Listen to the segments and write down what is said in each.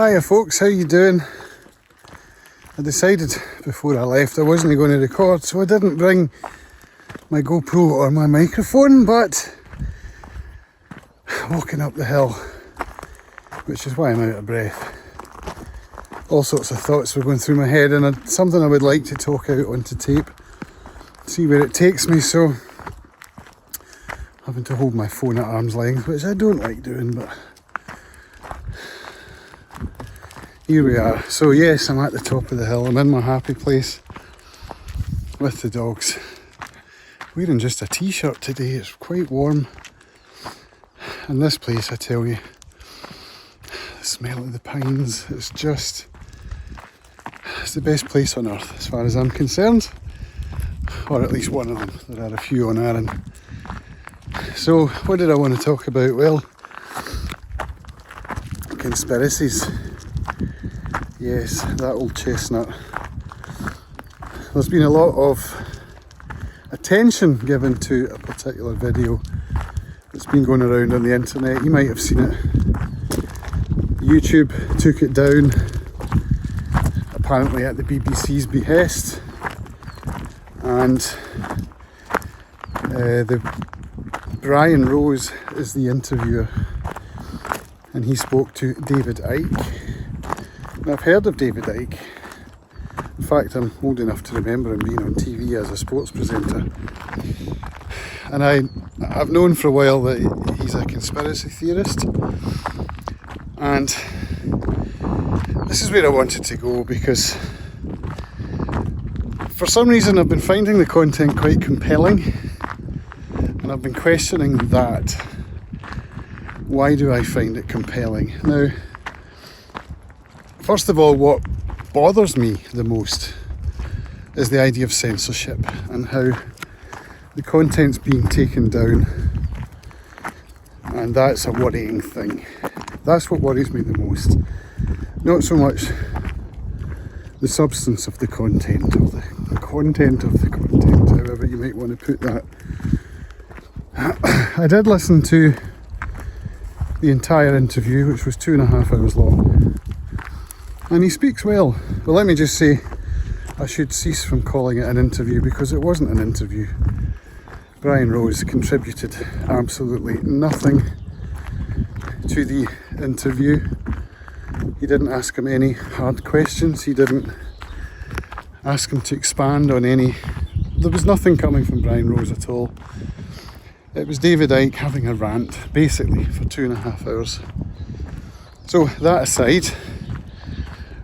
Hiya folks, how you doing? I decided before I left I wasn't going to record, so I didn't bring my GoPro or my microphone, but walking up the hill, which is why I'm out of breath. All sorts of thoughts were going through my head, and something I would like to talk out onto tape, see where it takes me. So having to hold my phone at arm's length, which I don't like doing, but here we are. So yes, I'm at the top of the hill. I'm in my happy place with the dogs. Wearing just a t-shirt today. It's quite warm. And this place, I tell you, the smell of the pines, it's the best place on earth as far as I'm concerned. Or at least one of them. There are a few on Arran. So what did I want to talk about? Well, conspiracies. Yes, that old chestnut. There's been a lot of attention given to a particular video that's been going around on the internet. You might have seen it. YouTube took it down, apparently at the BBC's behest, and Brian Rose is the interviewer, and he spoke to David Icke. Now, I've heard of David Icke. In fact, I'm old enough to remember him being on TV as a sports presenter. And I've known for a while that he's a conspiracy theorist. And this is where I wanted to go, because for some reason I've been finding the content quite compelling. And I've been questioning that. Why do I find it compelling? Now, first of all, what bothers me the most is the idea of censorship and how the content's being taken down, and that's a worrying thing. That's what worries me the most. Not so much the substance of the content, or the content of the content, however you might want to put that. I did listen to the entire interview, which was 2.5 hours long. And he speaks well. But let me just say, I should cease from calling it an interview, because it wasn't an interview. Brian Rose contributed absolutely nothing to the interview. He didn't ask him any hard questions. He didn't ask him to expand on any. There was nothing coming from Brian Rose at all. It was David Icke having a rant, basically, for 2.5 hours. So that aside,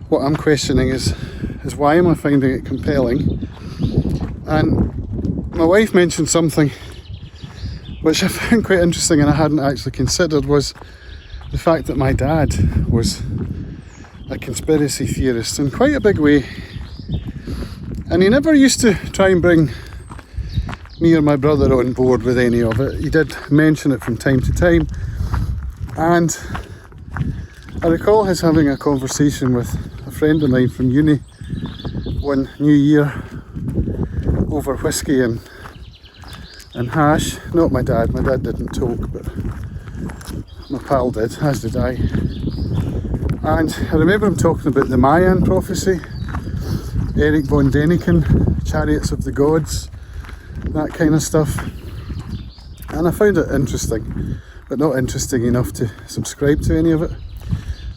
what I'm questioning is why am I finding it compelling? And my wife mentioned something which I found quite interesting and I hadn't actually considered, was the fact that my dad was a conspiracy theorist in quite a big way. And he never used to try and bring me or my brother on board with any of it. He did mention it from time to time. And I recall his having a conversation with a friend of mine from uni one New Year over whiskey and hash. Not my dad didn't talk, but my pal did, as did I. And I remember him talking about the Mayan prophecy, Eric von Däniken, Chariots of the Gods, that kind of stuff. And I found it interesting, but not interesting enough to subscribe to any of it.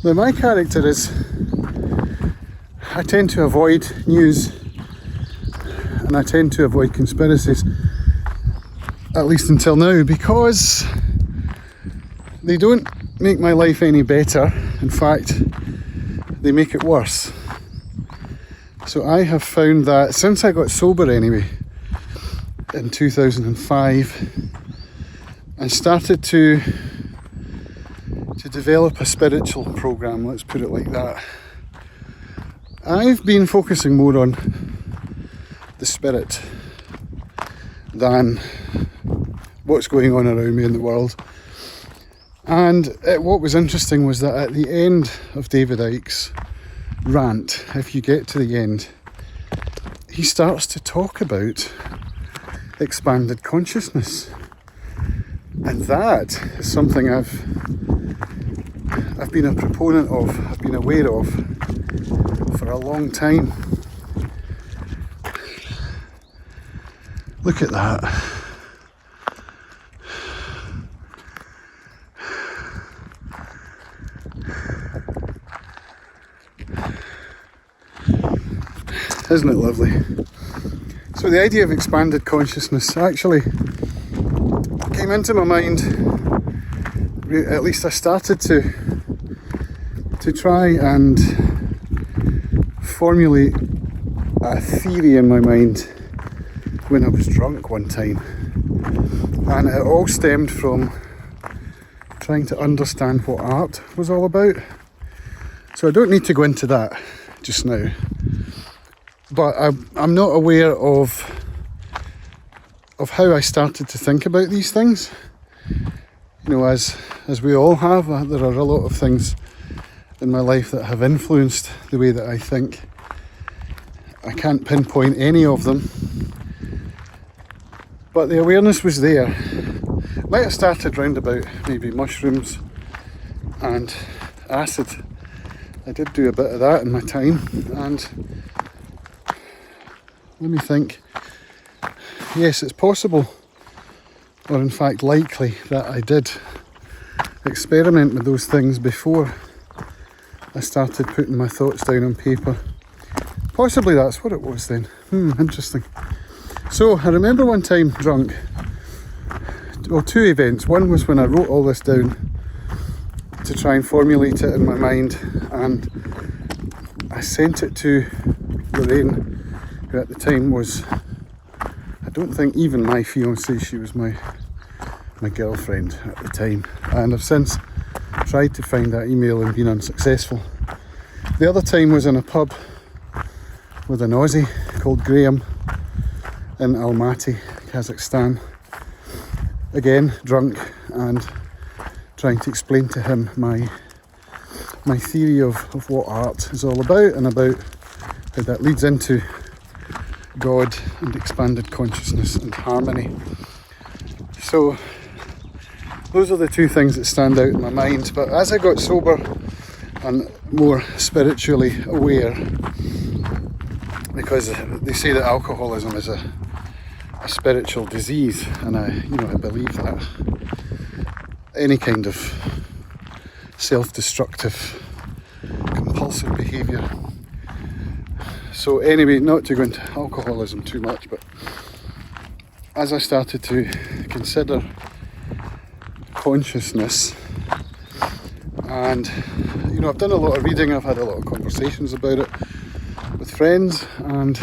Now, my character is, I tend to avoid news and I tend to avoid conspiracies, at least until now, because they don't make my life any better. In fact, they make it worse. So I have found that since I got sober anyway, in 2005, I started to develop a spiritual program, let's put it like that. I've been focusing more on the spirit than what's going on around me in the world. And what was interesting was that at the end of David Icke's rant, if you get to the end, he starts to talk about expanded consciousness. And that is something I've been a proponent of, I've been aware of for a long time. Look at that. Isn't it lovely? So the idea of expanded consciousness actually came into my mind, at least I started to try and formulate a theory in my mind when I was drunk one time, and it all stemmed from trying to understand what art was all about. So I don't need to go into that just now, but I'm not aware of how I started to think about these things. You know, as we all have, there are a lot of things in my life that have influenced the way that I think. I can't pinpoint any of them, but the awareness was there. It might have started round about maybe mushrooms and acid. I did do a bit of that in my time, and let me think. Yes, it's possible, or in fact likely, that I did experiment with those things before I started putting my thoughts down on paper. Possibly that's what it was then. Interesting. So I remember one time drunk, well, two events. One was when I wrote all this down to try and formulate it in my mind, and I sent it to Lorraine, who at the time was, I don't think even my fiancée, she was my girlfriend at the time, and I've since tried to find that email and been unsuccessful. The other time was in a pub with an Aussie called Graham in Almaty, Kazakhstan. Again, drunk, and trying to explain to him my theory of what art is all about, and about how that leads into God and expanded consciousness and harmony. So those are the two things that stand out in my mind. But as I got sober and more spiritually aware, because they say that alcoholism is a spiritual disease, and I believe that. Any kind of self-destructive, compulsive behaviour. So anyway, not to go into alcoholism too much, but as I started to consider consciousness, and I've done a lot of reading, I've had a lot of conversations about it with friends, and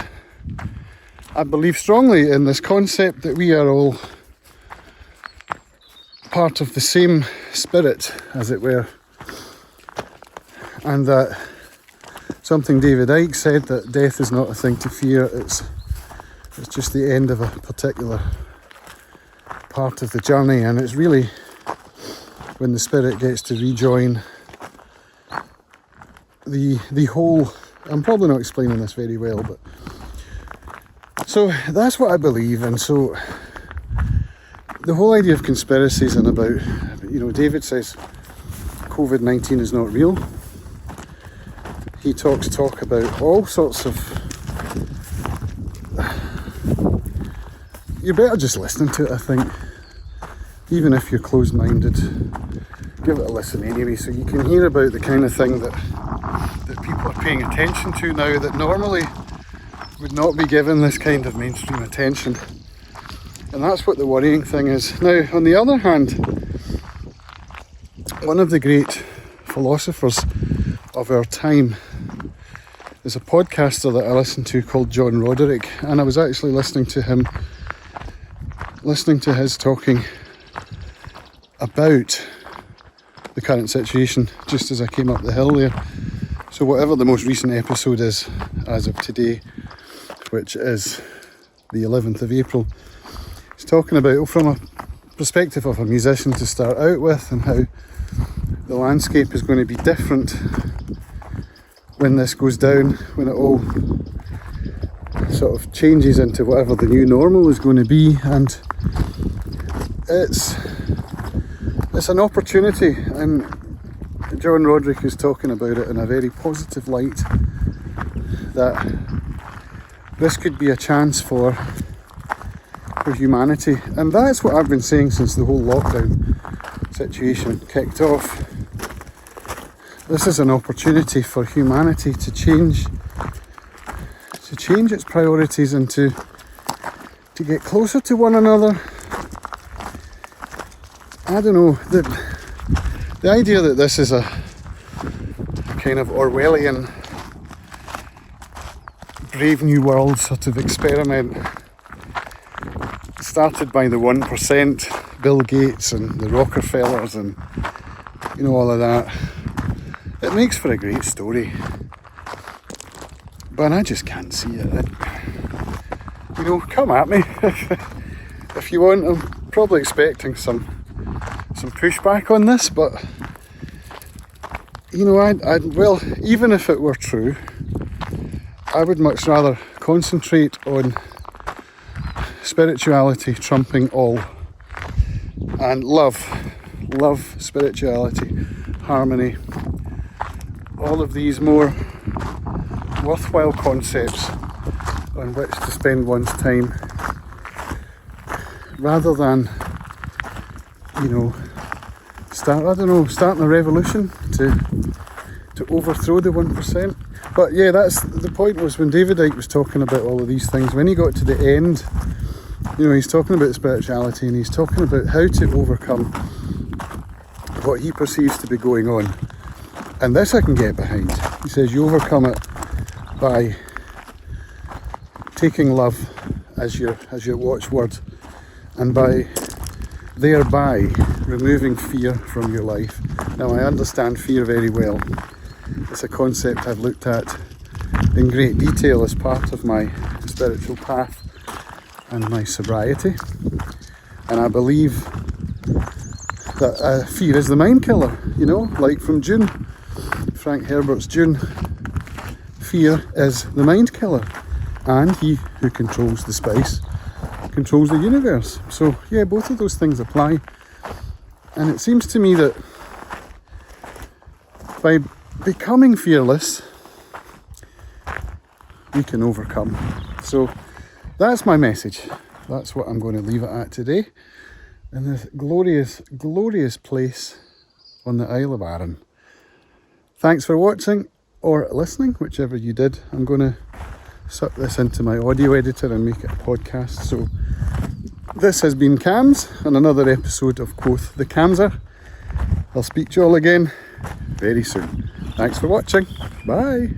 I believe strongly in this concept that we are all part of the same spirit, as it were, and that something David Icke said, that death is not a thing to fear, it's just the end of a particular part of the journey, and it's really when the spirit gets to rejoin the whole. I'm probably not explaining this very well, but so that's what I believe. And so the whole idea of conspiracies and about, David says COVID-19 is not real. He talk about all sorts of, you're better just listening to it, I think. Even if you're closed-minded, give it a listen anyway, so you can hear about the kind of thing that people are paying attention to now, that normally would not be given this kind of mainstream attention. And that's what the worrying thing is. Now, on the other hand, one of the great philosophers of our time is a podcaster that I listen to called John Roderick, and I was actually listening to his talking about the current situation just as I came up the hill there. So whatever the most recent episode is as of today, which is the 11th of April, he's talking about, from a perspective of a musician to start out with, and how the landscape is going to be different when this goes down, when it all sort of changes into whatever the new normal is going to be. And it's an opportunity, and John Roderick is talking about it in a very positive light, that this could be a chance for humanity, and that's what I've been saying since the whole lockdown situation kicked off. This is an opportunity for humanity to change its priorities and to get closer to one another. I don't know, the idea that this is a kind of Orwellian Brave New World sort of experiment started by the 1%, Bill Gates and the Rockefellers and all of that. It makes for a great story, but I just can't see it. Come at me if you want. I'm probably expecting some pushback on this, but well, even if it were true, I would much rather concentrate on spirituality trumping all, and love spirituality, harmony, all of these more worthwhile concepts on which to spend one's time, rather than starting a revolution to overthrow the 1%. But yeah, that's the point. Was when David Icke was talking about all of these things, when he got to the end, he's talking about spirituality and he's talking about how to overcome what he perceives to be going on. And this I can get behind. He says you overcome it by taking love as your watchword, and by thereby removing fear from your life. Now, I understand fear very well. It's a concept I've looked at in great detail as part of my spiritual path and my sobriety, and I believe that fear is the mind killer. Like from Dune, Frank Herbert's Dune, fear is the mind killer, and he who controls the space controls the universe. So yeah, both of those things apply, and it seems to me that by becoming fearless we can overcome. So that's my message. That's what I'm going to leave it at today, in this glorious place on the Isle of Arran. Thanks for watching or listening, whichever you did. I'm going to suck this into my audio editor and make it a podcast. So this has been Cams on another episode of Quoth the Camser. I'll speak to you all again very soon. Thanks for watching. Bye.